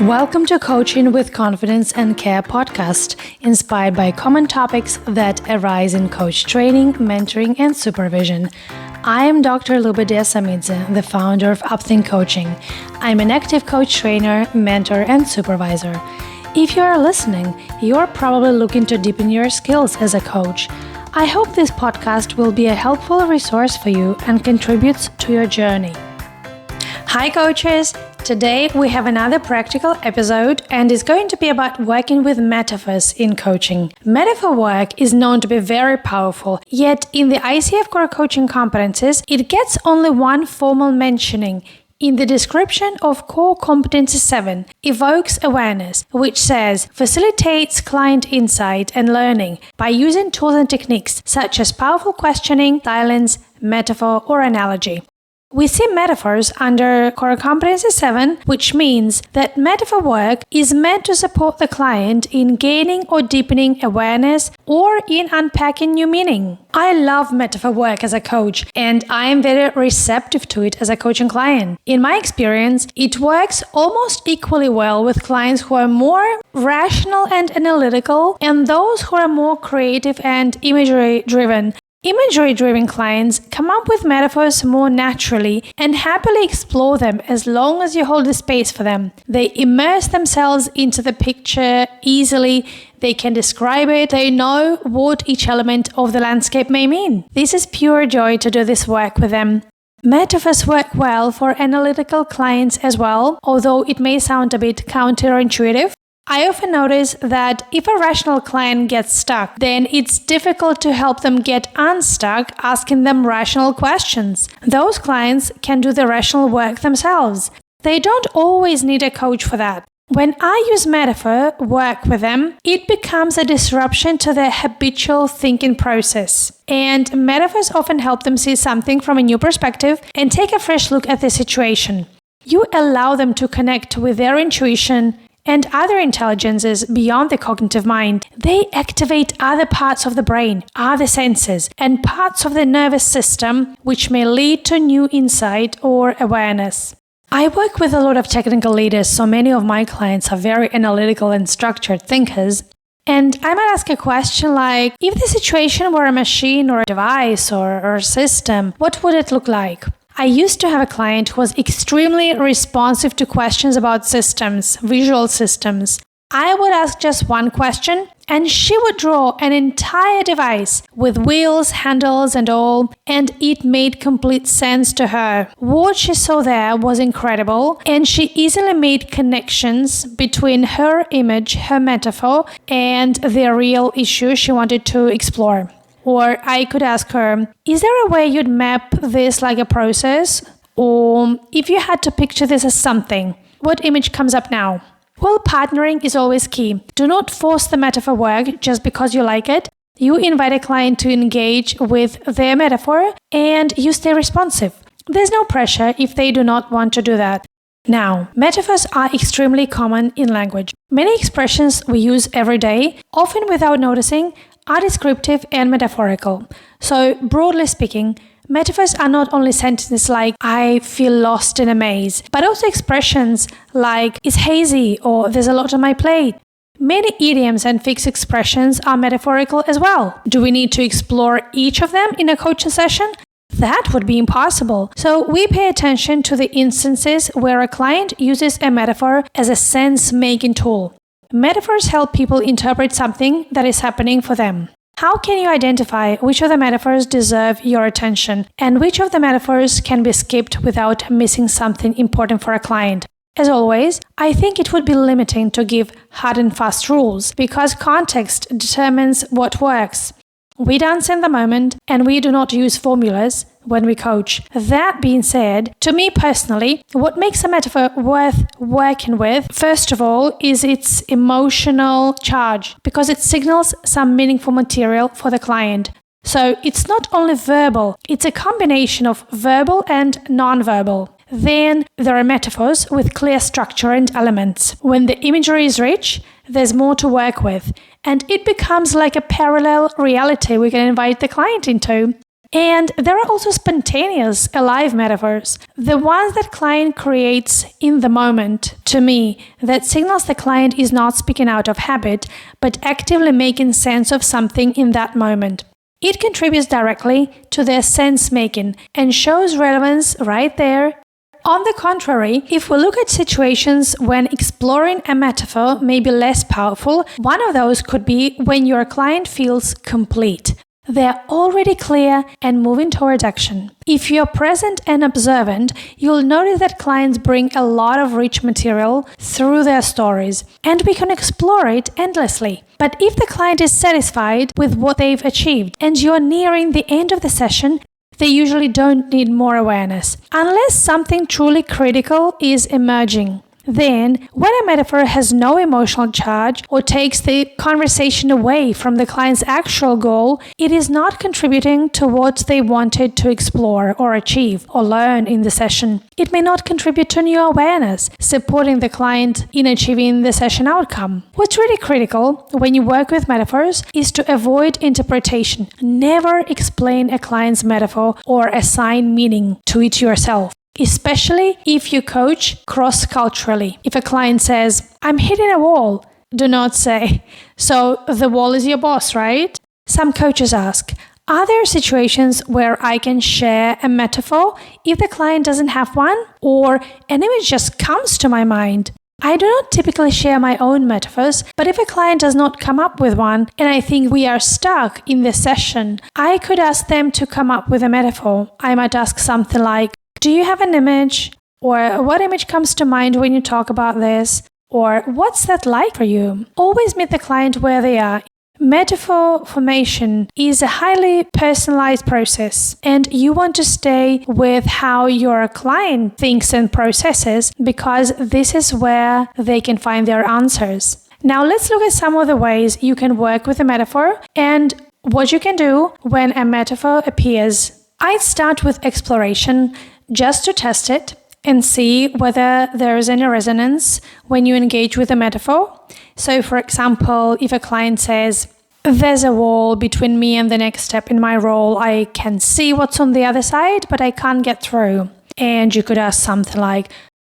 Welcome to Coaching with Confidence and Care podcast, inspired by common topics that arise in coach training, mentoring, and supervision. I am Dr. Luba Desamidze, the founder of Upthink Coaching. I'm an active coach trainer, mentor, and supervisor. If you are listening, you're probably looking to deepen your skills as a coach. I hope this podcast will be a helpful resource for you and contributes to your journey. Hi coaches! Today we have another practical episode and it's going to be about working with metaphors in coaching. Metaphor work is known to be very powerful, yet in the ICF Core Coaching Competencies, it gets only one formal mentioning. In the description of Core Competency 7, evokes awareness, which says facilitates client insight and learning by using tools and techniques such as powerful questioning, silence, metaphor, or analogy. We see metaphors under Core Competency 7, which means that metaphor work is meant to support the client in gaining or deepening awareness or in unpacking new meaning. I love metaphor work as a coach, and I am very receptive to it as a coaching client. In my experience, it works almost equally well with clients who are more rational and analytical and those who are more creative and imagery-driven. Imagery-driven clients come up with metaphors more naturally and happily explore them as long as you hold the space for them. They immerse themselves into the picture easily, they can describe it, they know what each element of the landscape may mean. This is pure joy to do this work with them. Metaphors work well for analytical clients as well, although it may sound a bit counterintuitive. I often notice that if a rational client gets stuck, then it's difficult to help them get unstuck asking them rational questions. Those clients can do the rational work themselves. They don't always need a coach for that. When I use metaphor work with them, it becomes a disruption to their habitual thinking process. And metaphors often help them see something from a new perspective and take a fresh look at the situation. You allow them to connect with their intuition and other intelligences beyond the cognitive mind. They activate other parts of the brain, other senses, and parts of the nervous system, which may lead to new insight or awareness. I work with a lot of technical leaders, so many of my clients are very analytical and structured thinkers. And I might ask a question like, if the situation were a machine or a device or a system, what would it look like? I used to have a client who was extremely responsive to questions about systems, visual systems. I would ask just one question, and she would draw an entire device with wheels, handles, and all, and it made complete sense to her. What she saw there was incredible, and she easily made connections between her image, her metaphor, and the real issue she wanted to explore. Or I could ask her, is there a way you'd map this like a process? Or if you had to picture this as something, what image comes up now? Well, partnering is always key. Do not force the metaphor work just because you like it. You invite a client to engage with their metaphor and you stay responsive. There's no pressure if they do not want to do that. Now, metaphors are extremely common in language. Many expressions we use every day, often without noticing, are descriptive and metaphorical. So, broadly speaking, metaphors are not only sentences like, I feel lost in a maze, but also expressions like, it's hazy or there's a lot on my plate. Many idioms and fixed expressions are metaphorical as well. Do we need to explore each of them in a coaching session? That would be impossible. So we pay attention to the instances where a client uses a metaphor as a sense-making tool. Metaphors help people interpret something that is happening for them. How can you identify which of the metaphors deserve your attention and which of the metaphors can be skipped without missing something important for a client? As always, I think it would be limiting to give hard and fast rules because context determines what works. We dance in the moment and we do not use formulas when we coach. That being said, to me personally, what makes a metaphor worth working with, first of all, is its emotional charge, because it signals some meaningful material for the client. So it's not only verbal, it's a combination of verbal and non-verbal. Then there are metaphors with clear structure and elements. When the imagery is rich, there's more to work with, and it becomes like a parallel reality we can invite the client into. And there are also spontaneous, alive metaphors. The ones that client creates in the moment, to me, that signals the client is not speaking out of habit, but actively making sense of something in that moment. It contributes directly to their sense-making and shows relevance right there. On the contrary, if we look at situations when exploring a metaphor may be less powerful, one of those could be when your client feels complete. They're already clear and moving towards action. If you're present and observant, you'll notice that clients bring a lot of rich material through their stories, and we can explore it endlessly. But if the client is satisfied with what they've achieved and you're nearing the end of the session, they usually don't need more awareness, unless something truly critical is emerging. Then, when a metaphor has no emotional charge or takes the conversation away from the client's actual goal, it is not contributing to what they wanted to explore or achieve or learn in the session. It may not contribute to new awareness, supporting the client in achieving the session outcome. What's really critical when you work with metaphors is to avoid interpretation. Never explain a client's metaphor or assign meaning to it yourself. Especially if you coach cross-culturally. If a client says, "I'm hitting a wall," do not say, "So the wall is your boss, right?" Some coaches ask, "Are there situations where I can share a metaphor if the client doesn't have one? Or an image just comes to my mind?" I do not typically share my own metaphors, but if a client does not come up with one and I think we are stuck in the session, I could ask them to come up with a metaphor. I might ask something like, "Do you have an image?" Or "What image comes to mind when you talk about this?" Or "What's that like for you?" Always meet the client where they are. Metaphor formation is a highly personalized process, and you want to stay with how your client thinks and processes because this is where they can find their answers. Now let's look at some of the ways you can work with a metaphor and what you can do when a metaphor appears. I'd start with exploration, just to test it and see whether there is any resonance when you engage with a metaphor. So, for example, if a client says, "There's a wall between me and the next step in my role. I can see what's on the other side, but I can't get through." And you could ask something like,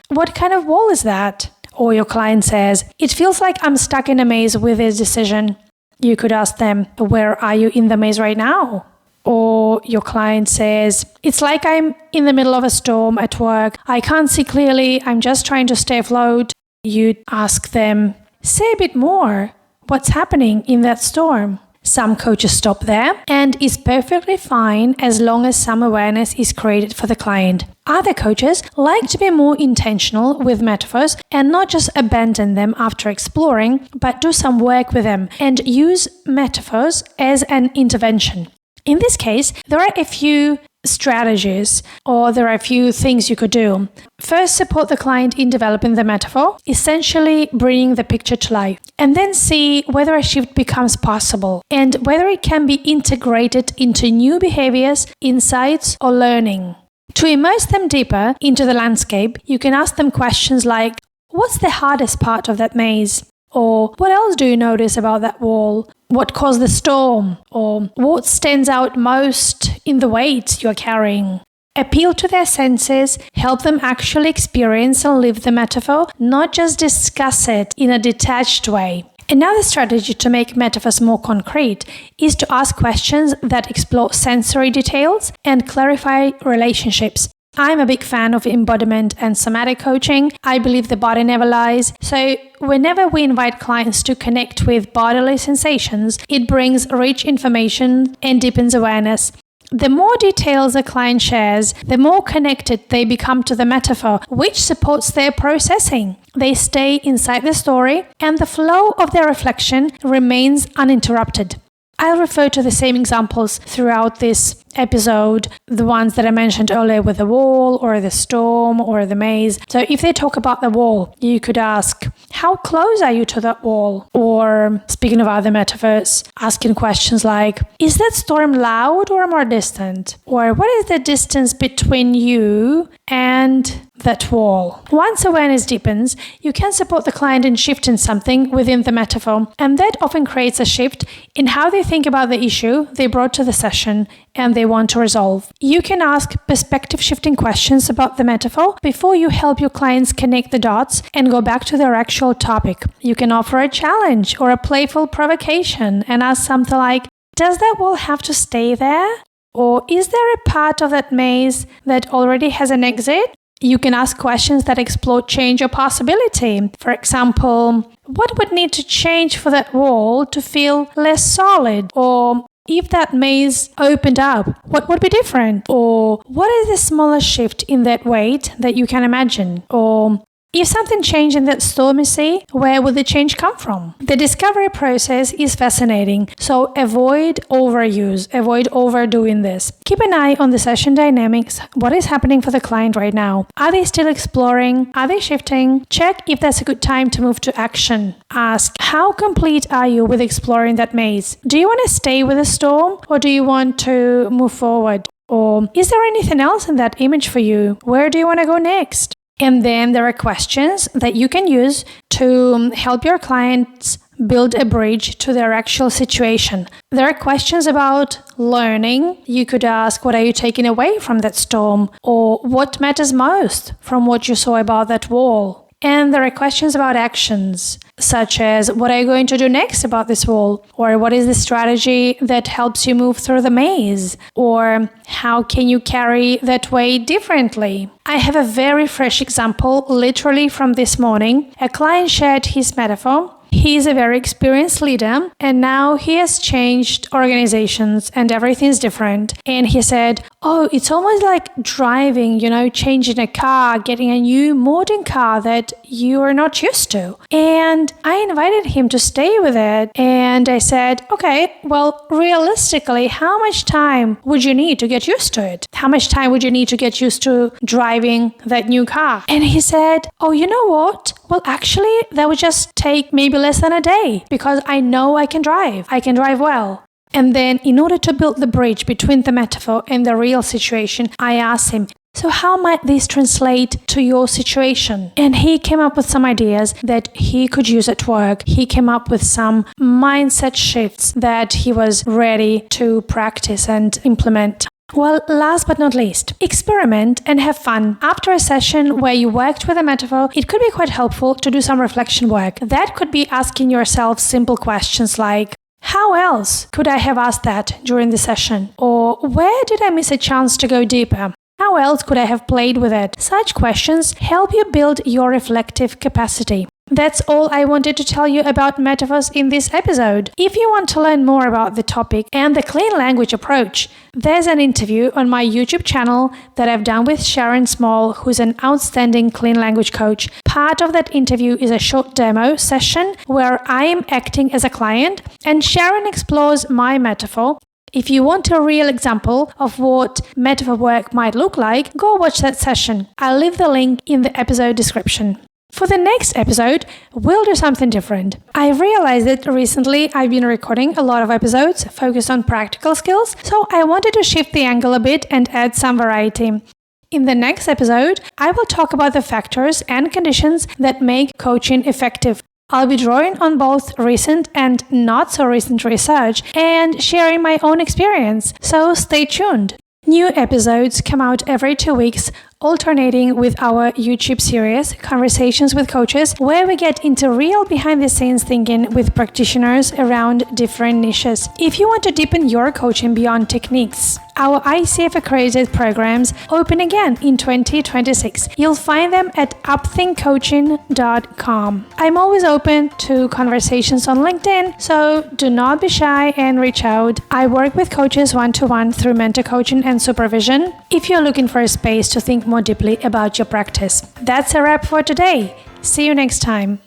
"What kind of wall is that?" Or your client says, "It feels like I'm stuck in a maze with this decision." You could ask them, "Where are you in the maze right now?" Or your client says, "It's like I'm in the middle of a storm at work. I can't see clearly. I'm just trying to stay afloat." You'd ask them, "Say a bit more. What's happening in that storm?" Some coaches stop there, and it's perfectly fine as long as some awareness is created for the client. Other coaches like to be more intentional with metaphors and not just abandon them after exploring, but do some work with them and use metaphors as an intervention. In this case, there are a few strategies or there are a few things you could do. First, support the client in developing the metaphor, essentially bringing the picture to life, and then see whether a shift becomes possible and whether it can be integrated into new behaviors, insights, or learning. To immerse them deeper into the landscape, you can ask them questions like, "What's the hardest part of that maze?" Or "What else do you notice about that wall? What caused the storm?" Or "What stands out most in the weight you're carrying?" Appeal to their senses, help them actually experience and live the metaphor, not just discuss it in a detached way. Another strategy to make metaphors more concrete is to ask questions that explore sensory details and clarify relationships. I'm a big fan of embodiment and somatic coaching. I believe the body never lies. So whenever we invite clients to connect with bodily sensations, it brings rich information and deepens awareness. The more details a client shares, the more connected they become to the metaphor, which supports their processing. They stay inside the story, and the flow of their reflection remains uninterrupted. I'll refer to the same examples throughout this episode, the ones that I mentioned earlier with the wall or the storm or the maze. So if they talk about the wall, you could ask, "How close are you to that wall?" Or, speaking of other metaphors, asking questions like, "Is that storm loud or more distant?" Or, "What is the distance between you and that wall. Once awareness deepens, you can support the client in shifting something within the metaphor, and that often creates a shift in how they think about the issue they brought to the session and they want to resolve. You can ask perspective-shifting questions about the metaphor before you help your clients connect the dots and go back to their actual topic. You can offer a challenge or a playful provocation and ask something like, does that wall have to stay there? Or is there a part of that maze that already has an exit? You can ask questions that explore change or possibility. For example, what would need to change for that wall to feel less solid? Or if that maze opened up, what would be different? Or what is the smallest shift in that weight that you can imagine? Or if something changed in that stormy sea, where would the change come from? The discovery process is fascinating, so avoid overuse, avoid overdoing this. Keep an eye on the session dynamics. What is happening for the client right now? Are they still exploring? Are they shifting? Check if that's a good time to move to action. Ask, how complete are you with exploring that maze? Do you want to stay with the storm, or do you want to move forward? Or is there anything else in that image for you? Where do you want to go next? And then there are questions that you can use to help your clients build a bridge to their actual situation. There are questions about learning. You could ask, what are you taking away from that storm? Or what matters most from what you saw about that wall? And there are questions about actions, such as, what are you going to do next about this wall? Or what is the strategy that helps you move through the maze? Or how can you carry that weight differently? I have a very fresh example, literally from this morning. A client shared his metaphor. He is a very experienced leader, and now he has changed organizations and everything's different. And he said, oh, it's almost like driving, changing a car, getting a new modern car that you are not used to. And I invited him to stay with it. And I said, okay, well, realistically, how much time would you need to get used to it? How much time would you need to get used to driving that new car? And he said, oh, you know what? Well, actually, that would just take maybe less than a day because I know I can drive. I can drive well. And then in order to build the bridge between the metaphor and the real situation, I asked him, so how might this translate to your situation? And he came up with some ideas that he could use at work. He came up with some mindset shifts that he was ready to practice and implement. Well, last but not least, experiment and have fun. After a session where you worked with a metaphor, it could be quite helpful to do some reflection work. That could be asking yourself simple questions like, how else could I have asked that during the session? Or where did I miss a chance to go deeper? How else could I have played with it? Such questions help you build your reflective capacity. That's all I wanted to tell you about metaphors in this episode. If you want to learn more about the topic and the clean language approach, there's an interview on my YouTube channel that I've done with Sharon Small, who's an outstanding clean language coach. Part of that interview is a short demo session where I am acting as a client and Sharon explores my metaphor. If you want a real example of what metaphor work might look like, go watch that session. I'll leave the link in the episode description. For the next episode, we'll do something different. I realized that recently I've been recording a lot of episodes focused on practical skills, so I wanted to shift the angle a bit and add some variety. In the next episode, I will talk about the factors and conditions that make coaching effective. I'll be drawing on both recent and not so recent research and sharing my own experience, so stay tuned. New episodes come out every 2 weeks, alternating with our YouTube series, Conversations with Coaches, where we get into real behind-the-scenes thinking with practitioners around different niches. If you want to deepen your coaching beyond techniques, our ICF-accredited programs open again in 2026. You'll find them at upthinkcoaching.com. I'm always open to conversations on LinkedIn, so do not be shy and reach out. I work with coaches one-to-one through mentor coaching and supervision. If you're looking for a space to think more deeply about your practice. That's a wrap for today. See you next time.